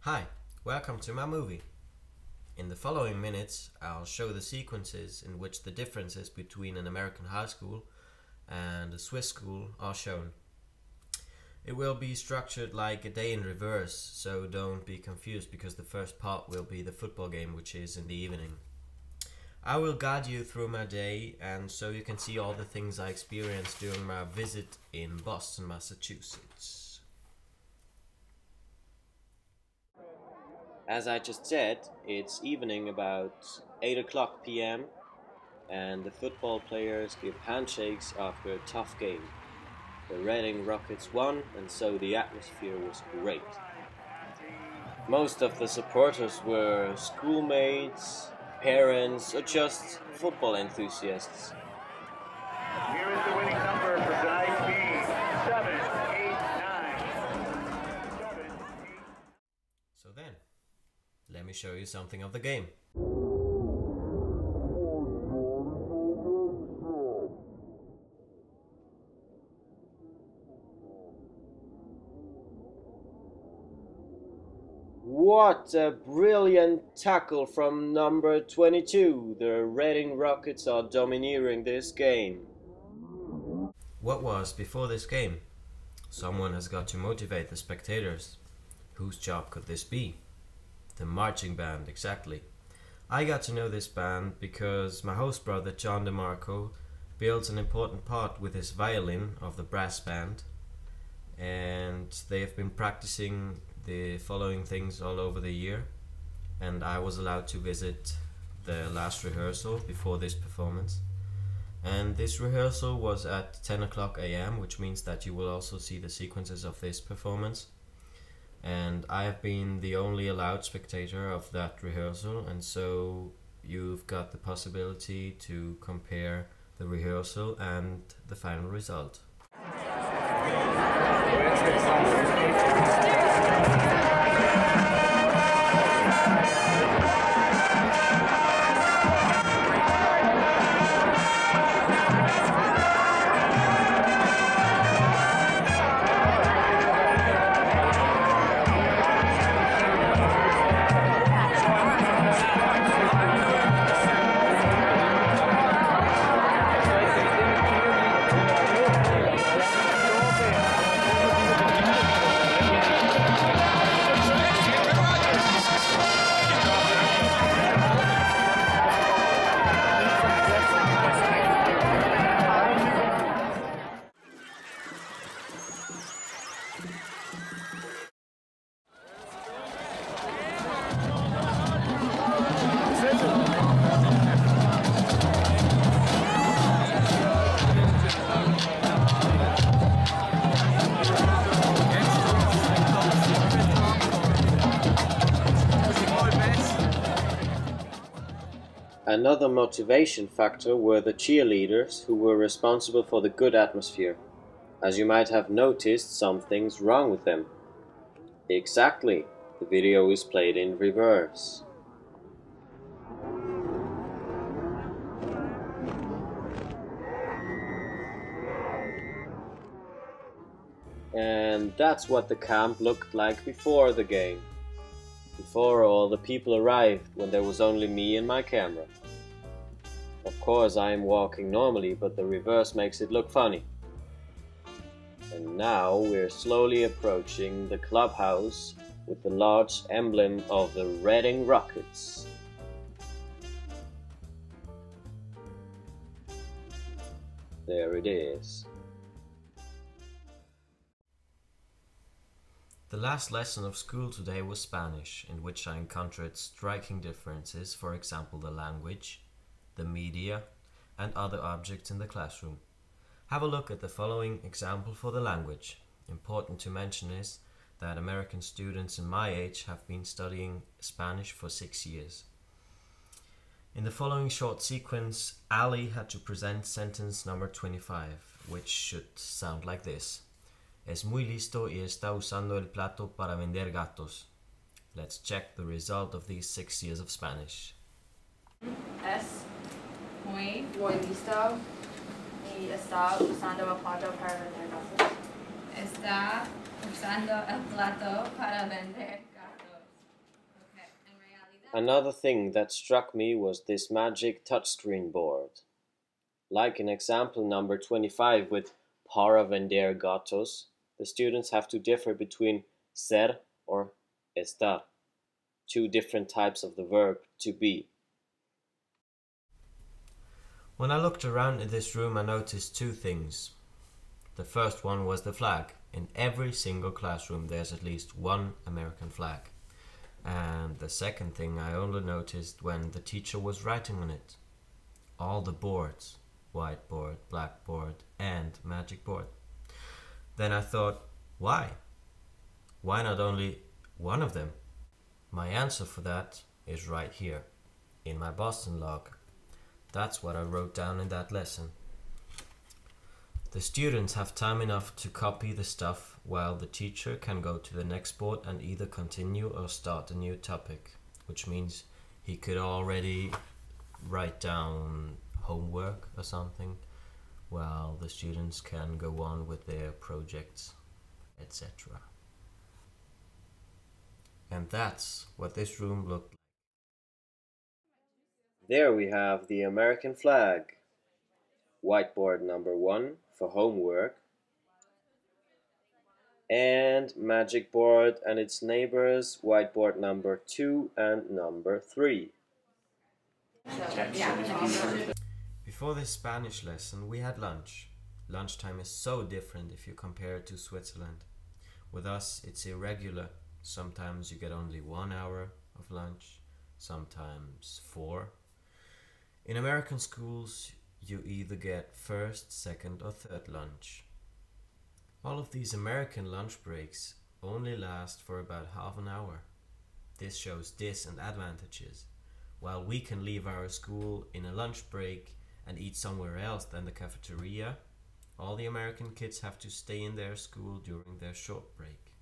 Hi, welcome to my movie. In the following minutes, I'll show the sequences in which the differences between an American high school and a Swiss school are shown. It will be structured like a day in reverse, so don't be confused because the first part will be the football game, which is in the evening. I will guide you through my day and so you can see all the things I experienced during my visit in Boston, Massachusetts. As I just said, it's evening about 8 o'clock p.m. and the football players give handshakes after a tough game. The Reading Rockets won and so the atmosphere was great. Most of the supporters were schoolmates, parents, or just football enthusiasts. Here is the winning number for tonight's team, 7, 8, 9. So then, let me show you something of the game. What a brilliant tackle from number 22. The Reading Rockets are domineering this game. What was before this game? Someone has got to motivate the spectators. Whose job could this be? The marching band, exactly. I got to know this band because my host brother John DeMarco builds an important part with his violin of the brass band, and they have been practicing the following things all over the year, and I was allowed to visit the last rehearsal before this performance. And this rehearsal was at 10 o'clock a.m., which means that you will also see the sequences of this performance. And I have been the only allowed spectator of that rehearsal, and so you've got the possibility to compare the rehearsal and the final result. Another motivation factor were the cheerleaders who were responsible for the good atmosphere. As you might have noticed, something's wrong with them. Exactly, the video is played in reverse. And that's what the camp looked like before the game. Before all the people arrived, when there was only me and my camera. Of course I am walking normally, but the reverse makes it look funny. And now we're slowly approaching the clubhouse with the large emblem of the Reading Rockets. There it is. The last lesson of school today was Spanish, in which I encountered striking differences, for example the language, the media, and other objects in the classroom. Have a look at the following example for the language. Important to mention is that American students in my age have been studying Spanish for 6 years. In the following short sequence, Ali had to present sentence number 25, which should sound like this. Es muy listo y está usando el plato para vender gatos. Let's check the result of these 6 years of Spanish. Es muy listo y está usando el plato para vender gatos. Está usando el plato para vender gatos. Another thing that struck me was this magic touchscreen board. Like in example number 25 with para vender gatos, the students have to differ between ser or estar, two different types of the verb to be. When I looked around in this room, I noticed two things. The first one was the flag. In every single classroom there's at least one American flag. And the second thing I only noticed when the teacher was writing on it. All the boards, whiteboard, blackboard, and magic board. Then I thought, why? Why not only one of them? My answer for that is right here, in my Boston log. That's what I wrote down in that lesson. The students have time enough to copy the stuff while the teacher can go to the next board and either continue or start a new topic, which means he could already write down homework or something while the students can go on with their projects, etc. And that's what this room looked like. There we have the American flag. Whiteboard number 1 for homework, and magic board and its neighbors, whiteboard number 2 and number 3. Before this Spanish lesson we had lunch. Lunchtime is so different if you compare it to Switzerland. With us it's irregular. Sometimes you get only 1 hour of lunch, sometimes 4. In American schools you either get first, second or third lunch. All of these American lunch breaks only last for about half an hour. This shows disadvantages. While we can leave our school in a lunch break and eat somewhere else than the cafeteria, all the American kids have to stay in their school during their short break.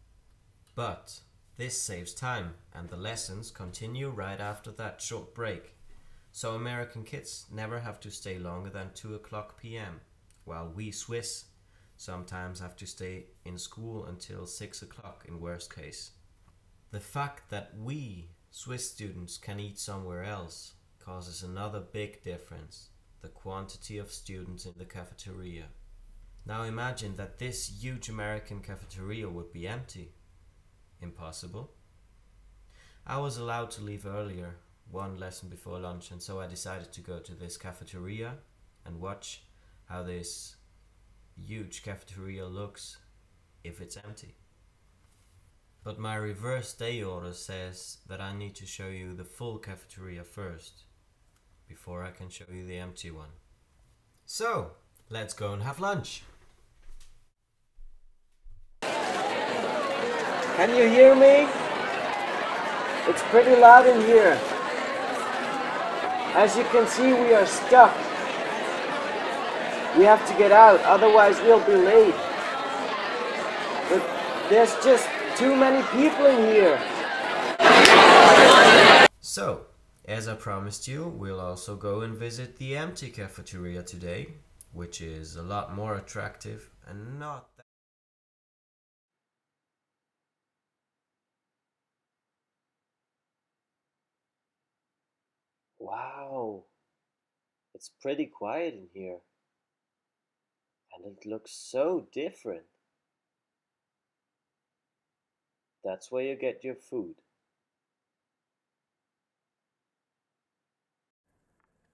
But this saves time and the lessons continue right after that short break. So American kids never have to stay longer than 2 o'clock p.m., while we Swiss sometimes have to stay in school until 6 o'clock in worst case. The fact that we Swiss students can eat somewhere else causes another big difference, the quantity of students in the cafeteria. Now imagine that this huge American cafeteria would be empty. Impossible. I was allowed to leave earlier, one lesson before lunch, and so I decided to go to this cafeteria and watch how this huge cafeteria looks if it's empty. But my reverse day order says that I need to show you the full cafeteria first, before I can show you the empty one. So, let's go and have lunch. Can you hear me? It's pretty loud in here. As you can see, we are stuck. We have to get out, otherwise we'll be late. But there's just too many people in here. So, as I promised you, we'll also go and visit the empty cafeteria today, which is a lot more attractive and not that. Wow, it's pretty quiet in here. And it looks so different. That's where you get your food.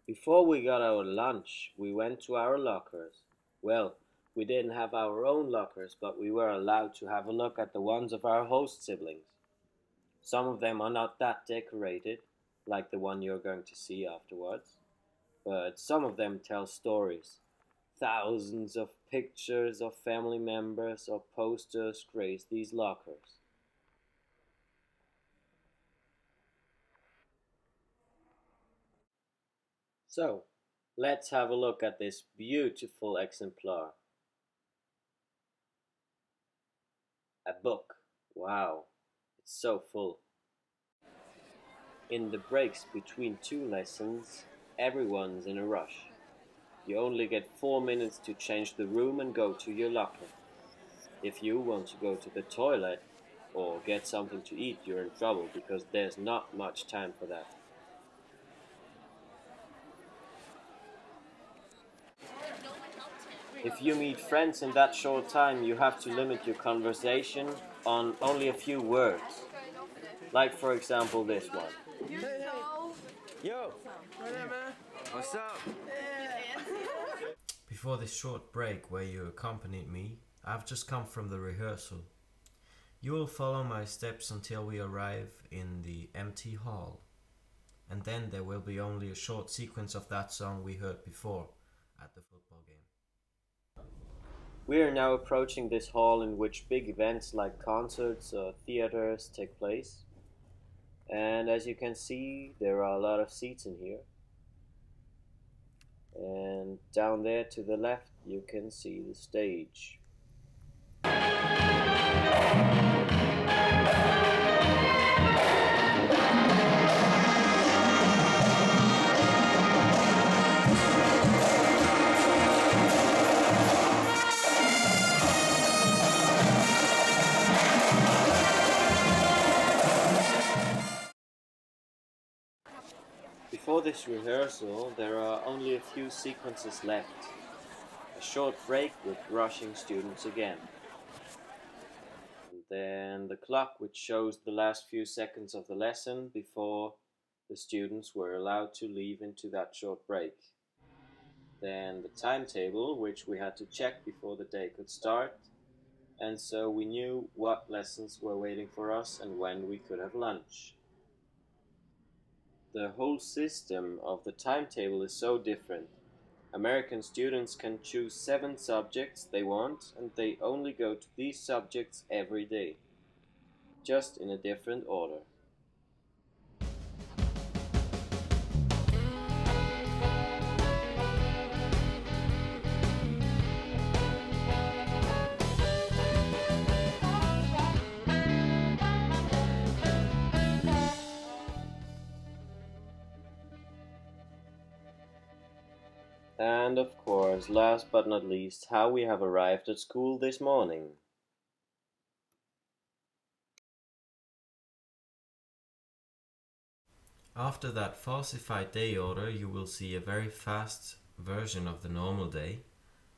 Before we got our lunch, we went to our lockers. Well, we didn't have our own lockers, but we were allowed to have a look at the ones of our host siblings. Some of them are not that decorated, like the one you're going to see afterwards, but some of them tell stories. Thousands of pictures of family members or posters grace these lockers. So, let's have a look at this beautiful exemplar. A book. Wow, it's so full. In the breaks between 2 lessons, everyone's in a rush. You only get 4 minutes to change the room and go to your locker. If you want to go to the toilet, or get something to eat, you're in trouble because there's not much time for that. If you meet friends in that short time, you have to limit your conversation on only a few words. Like for example this one. Yo, what up, man? What's up? Before this short break where you accompanied me, I've just come from the rehearsal. You will follow my steps until we arrive in the empty hall. And then there will be only a short sequence of that song we heard before at the football game. We are now approaching this hall in which big events like concerts or theaters take place. And as you can see, there are a lot of seats in here. And down there to the left, you can see the stage. Before this rehearsal, there are only a few sequences left. A short break with rushing students again. And then the clock which shows the last few seconds of the lesson before the students were allowed to leave into that short break. Then the timetable which we had to check before the day could start, and so we knew what lessons were waiting for us and when we could have lunch. The whole system of the timetable is so different. American students can choose 7 subjects they want, and they only go to these subjects every day, just in a different order. And of course, last but not least, how we have arrived at school this morning. After that falsified day order, you will see a very fast version of the normal day,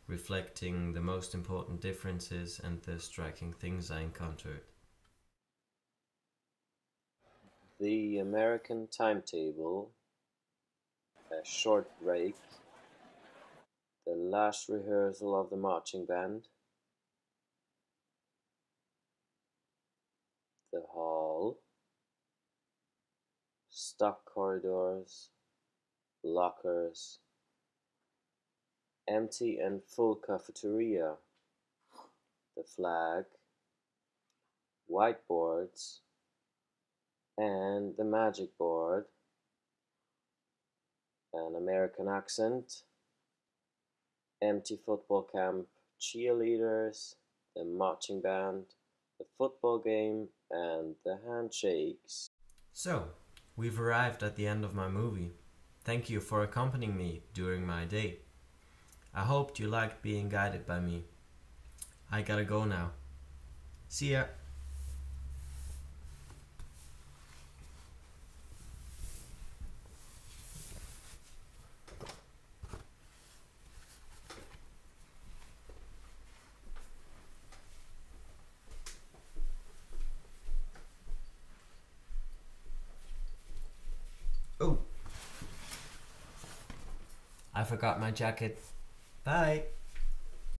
reflecting the most important differences and the striking things I encountered. The American timetable, a short break, the last rehearsal of the marching band, the hall, stock corridors, lockers, empty and full cafeteria, the flag, whiteboards, and the magic board, an American accent, empty football camp, cheerleaders, the marching band, the football game, and the handshakes. So, we've arrived at the end of my movie. Thank you for accompanying me during my day. I hoped you liked being guided by me. I gotta go now. See ya! Oh! I forgot my jacket. Bye!